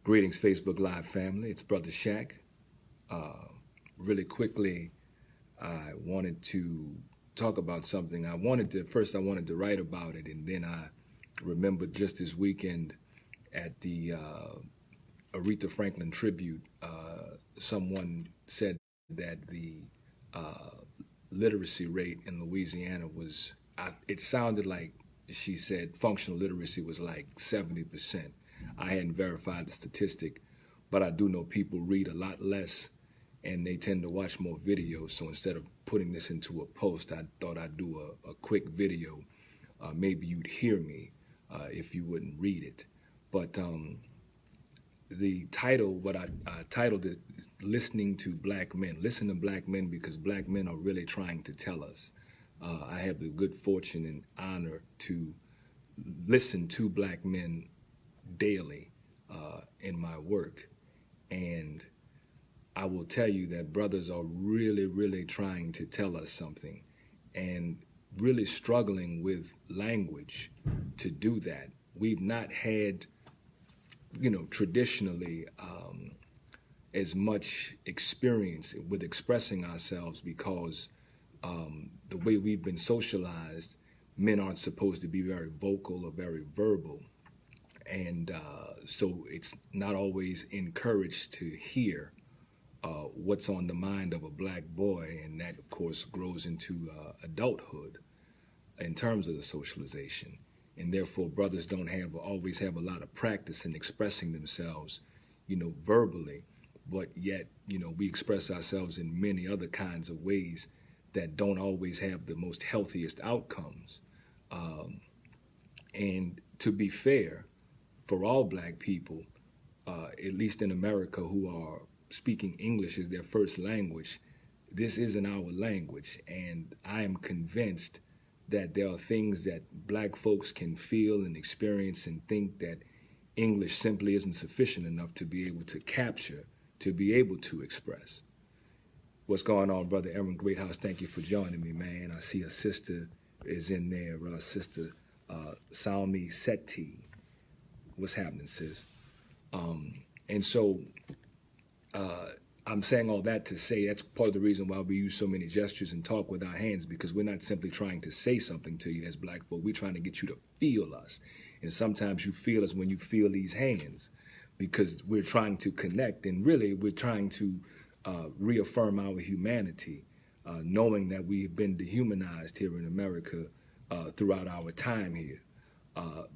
Greetings, Facebook Live family. It's Brother Shaq. Really quickly, I wanted to talk about something. I wanted to write about it, and then I remembered just this weekend at the Aretha Franklin tribute, someone said that the literacy rate in Louisiana was, it sounded like she said functional literacy was like 70%. I hadn't verified the statistic, but I do know people read a lot less and they tend to watch more videos. So instead of putting this into a post, I thought I'd do a quick video. Maybe you'd hear me if you wouldn't read it. But the title, what I titled it, is Listening to Black Men. Listen to black men because black men are really trying to tell us. I have the good fortune and honor to listen to black men daily in my work. And I will tell you that brothers are really trying to tell us something and really struggling with language to do that. We've not had, traditionally as much experience with expressing ourselves because the way we've been socialized, men aren't supposed to be very vocal or very verbal. And so it's not always encouraged to hear what's on the mind of a black boy, and that, of course, grows into adulthood in terms of the socialization. And therefore, brothers don't always have a lot of practice in expressing themselves, verbally, but yet, we express ourselves in many other kinds of ways that don't always have the most healthiest outcomes. And to be fair, for all black people, at least in America, who are speaking English as their first language, this isn't our language. And I am convinced that there are things that black folks can feel and experience and think that English simply isn't sufficient enough to be able to capture, to be able to express. What's going on, Brother Aaron Greathouse? Thank you for joining me, man. I see a sister is in there, Sister Salmi Seti. What's happening, sis? And so I'm saying all that to say that's part of the reason why we use so many gestures and talk with our hands, because we're not simply trying to say something to you as black folk. We're trying to get you to feel us. And sometimes you feel us when you feel these hands, because we're trying to connect. And really, we're trying to reaffirm our humanity, knowing that we've been dehumanized here in America throughout our time here.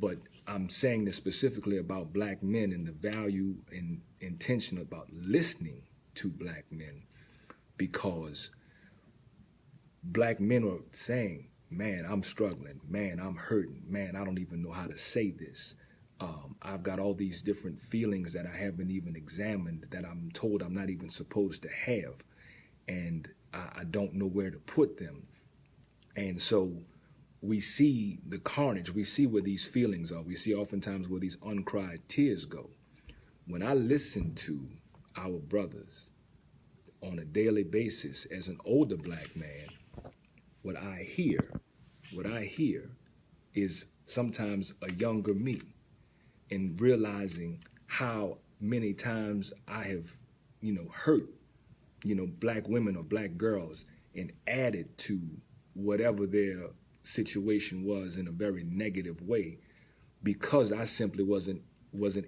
But I'm saying this specifically about black men and the value and intention about listening to black men, because black men are saying, man, I'm struggling, man, I'm hurting, man, I don't even know how to say this. I've got all these different feelings that I haven't even examined, that I'm told I'm not even supposed to have, and I don't know where to put them. And so we see the carnage, we see where these feelings are, we see oftentimes where these uncried tears go. When I listen to our brothers on a daily basis as an older black man, what I hear is sometimes a younger me, and realizing how many times I have, hurt, black women or black girls and added to whatever their situation was in a very negative way, because I simply wasn't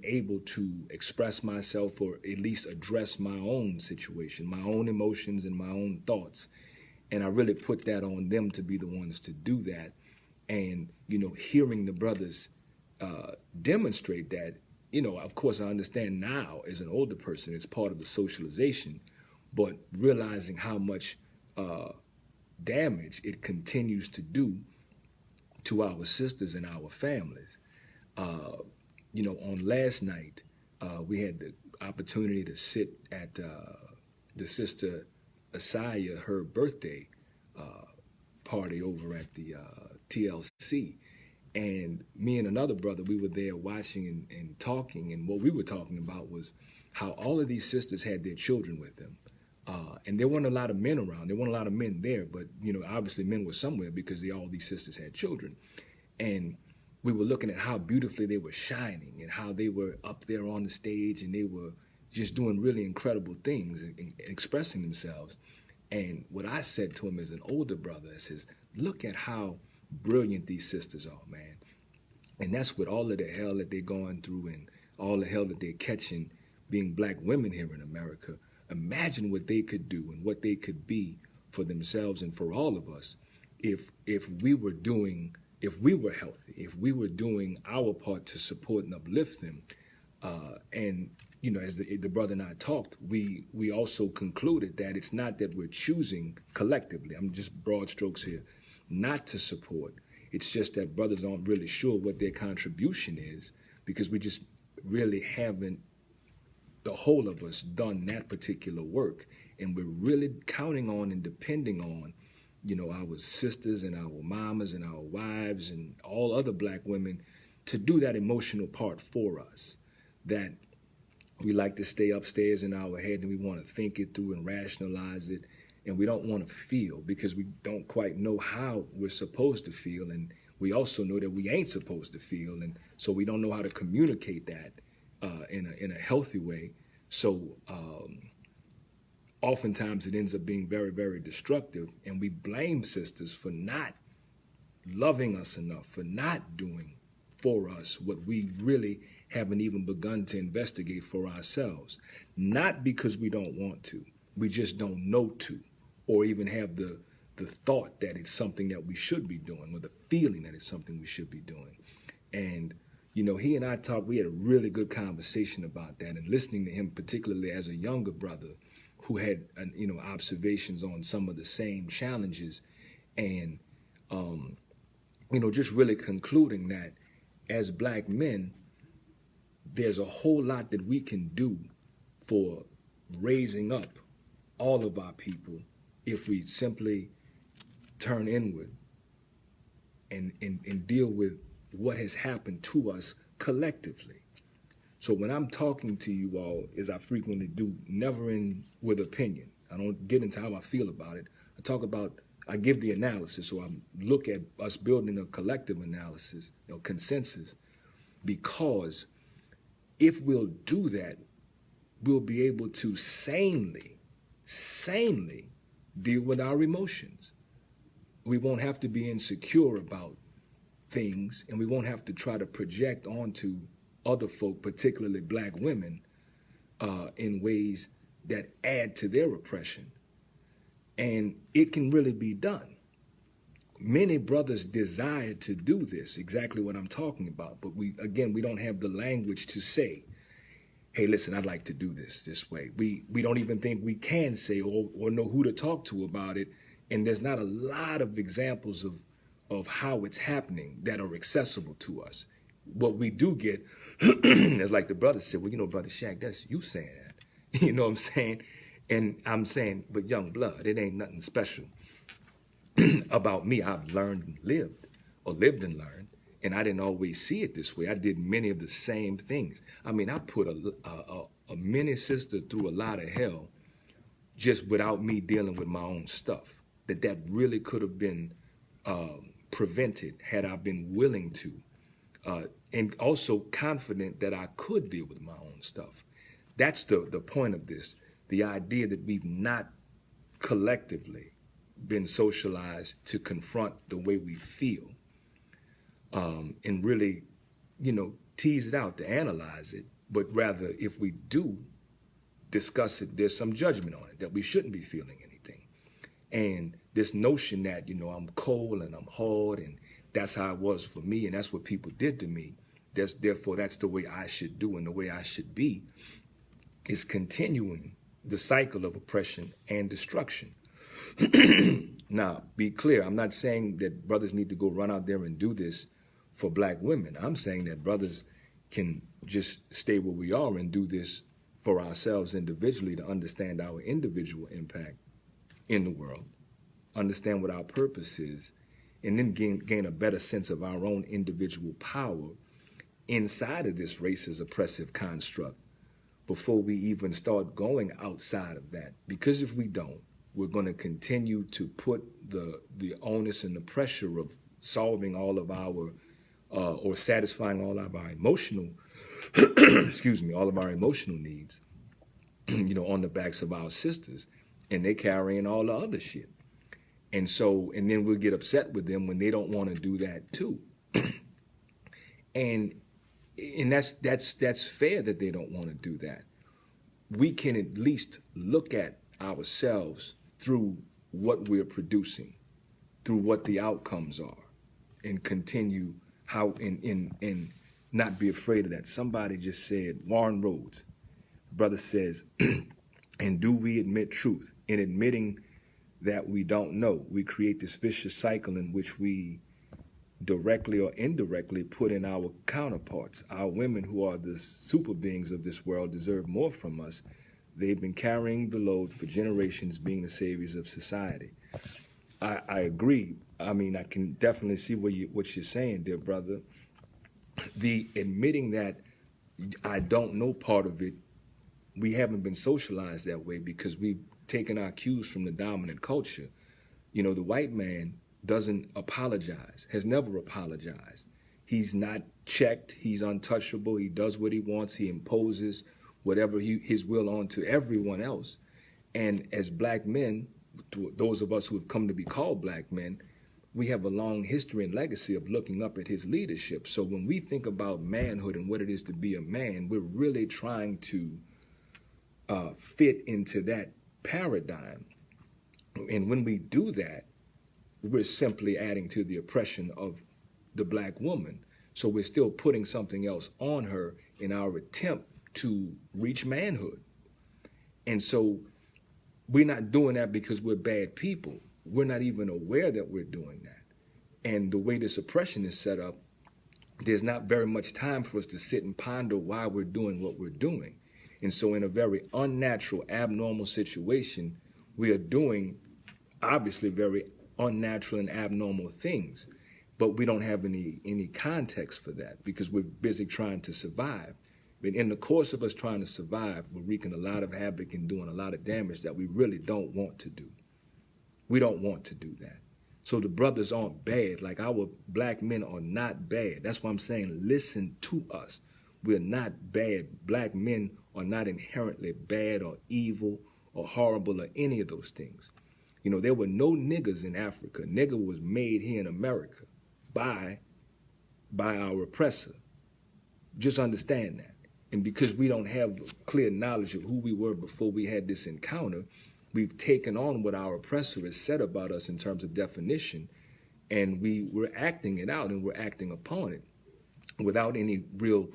able to express myself or at least address my own situation, my own emotions and my own thoughts. And I really put that on them to be the ones to do that. And, hearing the brothers demonstrate that, of course I understand now as an older person, it's part of the socialization, but realizing how much damage it continues to do to our sisters and our families. On last night, we had the opportunity to sit at the sister Asaya, her birthday party over at the TLC. And me and another brother, we were there watching and talking, and what we were talking about was how all of these sisters had their children with them. And there weren't a lot of men around. There weren't a lot of men there, but, obviously men were somewhere because all these sisters had children. And we were looking at how beautifully they were shining and how they were up there on the stage and they were just doing really incredible things and expressing themselves. And what I said to him as an older brother, I says, look at how brilliant these sisters are, man. And that's with all of the hell that they're going through and all the hell that they're catching being black women here in America. Imagine what they could do and what they could be for themselves and for all of us if we were healthy, if we were doing our part to support and uplift them. And you know, as the brother and I talked, we also concluded that it's not that we're choosing collectively, I'm just broad strokes here, not to support. It's just that brothers aren't really sure what their contribution is because we just really haven't, the whole of us, done that particular work. And we're really counting on and depending on, you know, our sisters and our mamas and our wives and all other black women to do that emotional part for us. That we like to stay upstairs in our head and we want to think it through and rationalize it. And we don't want to feel because we don't quite know how we're supposed to feel. And we also know that we ain't supposed to feel. And so we don't know how to communicate that in a healthy way. So oftentimes it ends up being very, very destructive. And we blame sisters for not loving us enough, for not doing for us what we really haven't even begun to investigate for ourselves. Not because we don't want to, we just don't know to, or even have the thought that it's something that we should be doing, or the feeling that it's something we should be doing. And, you know, he and I talked, we had a really good conversation about that, and listening to him, particularly as a younger brother who had, you know, observations on some of the same challenges, and, you know, just really concluding that as black men, there's a whole lot that we can do for raising up all of our people if we simply turn inward and deal with what has happened to us collectively. So when I'm talking to you all, as I frequently do, never in with opinion. I don't get into how I feel about it. I give the analysis, or I look at us building a collective analysis, you know, consensus, because if we'll do that, we'll be able to sanely deal with our emotions. We won't have to be insecure about things, and we won't have to try to project onto other folk, particularly black women, in ways that add to their oppression. And it can really be done. Many brothers desire to do this, exactly what I'm talking about, but we don't have the language to say, hey, listen, I'd like to do this way. We don't even think we can say or know who to talk to about it. And there's not a lot of examples of how it's happening that are accessible to us. What we do get is like the brother said, well, you know, Brother Shaq, that's you saying that. You know what I'm saying? And I'm saying, but young blood, it ain't nothing special about me. I've learned and lived and learned. And I didn't always see it this way. I did many of the same things. I mean, I put a mini sister through a lot of hell just without me dealing with my own stuff. That really could have been prevented had I been willing to. And also confident that I could deal with my own stuff. That's the point of this. The idea that we've not collectively been socialized to confront the way we feel. And really, you know, tease it out, to analyze it, but rather if we do discuss it, there's some judgment on it, that we shouldn't be feeling anything. And this notion that, you know, I'm cold and I'm hard and that's how it was for me and that's what people did to me, therefore that's the way I should do and the way I should be, is continuing the cycle of oppression and destruction. Now, be clear, I'm not saying that brothers need to go run out there and do this for black women. I'm saying that brothers can just stay where we are and do this for ourselves individually to understand our individual impact in the world, understand what our purpose is, and then gain a better sense of our own individual power inside of this racist oppressive construct before we even start going outside of that. Because if we don't, we're going to continue to put the onus and the pressure of solving all of our or satisfying all of our emotional, excuse me, all of our emotional needs, on the backs of our sisters, and they carrying all the other shit. And so, and then we'll get upset with them when they don't want to do that too. and that's fair that they don't want to do that. We can at least look at ourselves through what we're producing, through what the outcomes are, and continue how and not be afraid of that. Somebody just said, Warren Rhodes, brother says, and do we admit truth? In admitting that we don't know, we create this vicious cycle in which we directly or indirectly put in our counterparts. Our women, who are the super beings of this world, deserve more from us. They've been carrying the load for generations, being the saviors of society. I agree. I mean, I can definitely see what you're saying, dear brother. The admitting that I don't know part of it, we haven't been socialized that way because we've taken our cues from the dominant culture. The white man doesn't apologize, has never apologized. He's not checked. He's untouchable. He does what he wants. He imposes whatever his will onto everyone else. And as black men, those of us who have come to be called black men, we have a long history and legacy of looking up at his leadership. So when we think about manhood and what it is to be a man, we're really trying to fit into that paradigm. And when we do that, we're simply adding to the oppression of the black woman. So we're still putting something else on her in our attempt to reach manhood. And so we're not doing that because we're bad people. We're not even aware that we're doing that. And the way this oppression is set up, there's not very much time for us to sit and ponder why we're doing what we're doing. And so in a very unnatural, abnormal situation, we are doing obviously very unnatural and abnormal things, but we don't have any context for that because we're busy trying to survive. But in the course of us trying to survive, we're wreaking a lot of havoc and doing a lot of damage that we really don't want to do. We don't want to do that. So the brothers aren't bad. Like, our black men are not bad. That's why I'm saying listen to us. We're not bad. Black men are not inherently bad or evil or horrible or any of those things. There were no niggers in Africa. Nigger was made here in America by our oppressor. Just understand that. And because we don't have clear knowledge of who we were before we had this encounter, we've taken on what our oppressor has said about us in terms of definition, and we're acting it out and we're acting upon it without any real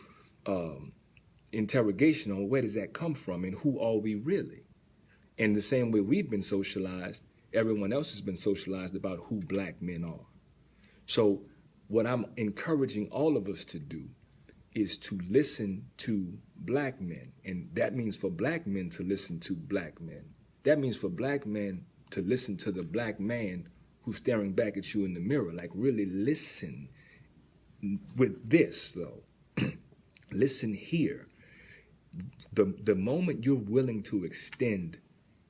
interrogation on where does that come from and who are we really. And the same way we've been socialized, everyone else has been socialized about who black men are. So what I'm encouraging all of us to do is to listen to black men. And that means for black men to listen to black men. That means for black men to listen to the black man who's staring back at you in the mirror. Like, really listen with this, though. Listen here. The moment you're willing to extend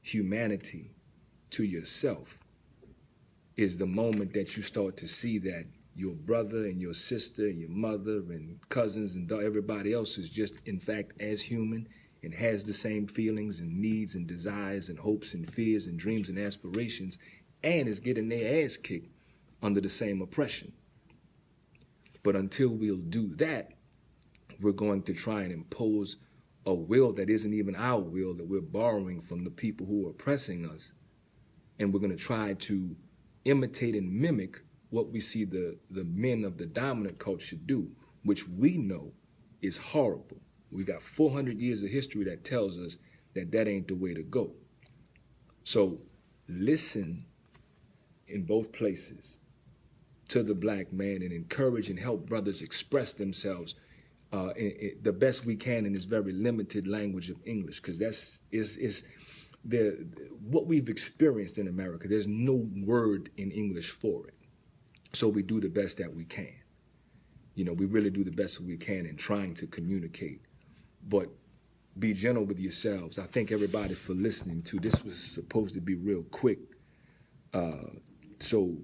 humanity to yourself is the moment that you start to see that your brother and your sister and your mother and cousins and everybody else is just, in fact, as human and has the same feelings and needs and desires and hopes and fears and dreams and aspirations, and is getting their ass kicked under the same oppression. But until we'll do that, we're going to try and impose a will that isn't even our will, that we're borrowing from the people who are oppressing us. And we're going to try to imitate and mimic what we see the men of the dominant culture do, which we know is horrible. We got 400 years of history that tells us that that ain't the way to go. So listen in both places to the black man and encourage and help brothers express themselves the best we can in this very limited language of English, because that's what we've experienced in America. There's no word in English for it. So we do the best that we can. We really do the best that we can in trying to communicate. But be gentle with yourselves. I thank everybody for listening to. This was supposed to be real quick. So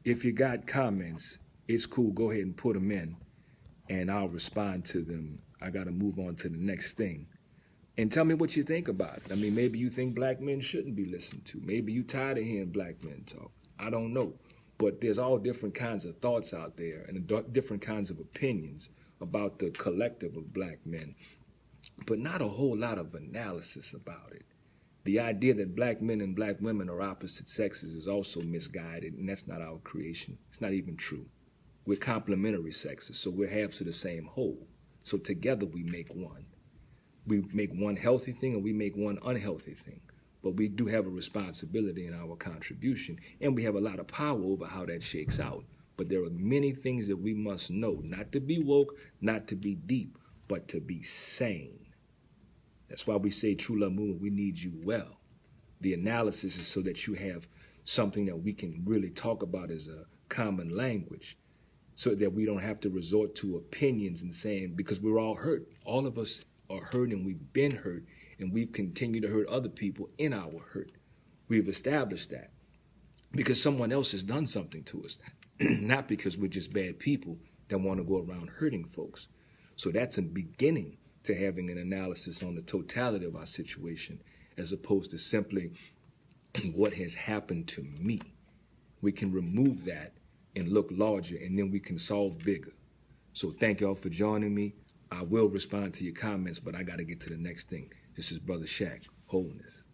if you got comments, it's cool. Go ahead and put them in. and I'll respond to them. I got to move on to the next thing. And tell me what you think about it. I mean, maybe you think black men shouldn't be listened to. Maybe you tired of hearing black men talk. I don't know. But there's all different kinds of thoughts out there and different kinds of opinions about the collective of black men, but not a whole lot of analysis about it. The idea that black men and black women are opposite sexes is also misguided, and that's not our creation. It's not even true. We're complementary sexes, so we're halves of the same whole. So together we make one. We make one healthy thing and we make one unhealthy thing. But we do have a responsibility in our contribution, and we have a lot of power over how that shakes out. But there are many things that we must know, not to be woke, not to be deep, but to be sane. That's why we say, True Love Movement, we need you well. The analysis is so that you have something that we can really talk about as a common language, so that we don't have to resort to opinions and saying, because we're all hurt. All of us are hurt, and we've been hurt, and we've continued to hurt other people in our hurt. We've established that because someone else has done something to us, not because we're just bad people that want to go around hurting folks. So that's a beginning to having an analysis on the totality of our situation, as opposed to simply what has happened to me. We can remove that and look larger, and then we can solve bigger. So thank y'all for joining me. I will respond to your comments, but I got to get to the next thing. This is Brother Shaq, Wholeness.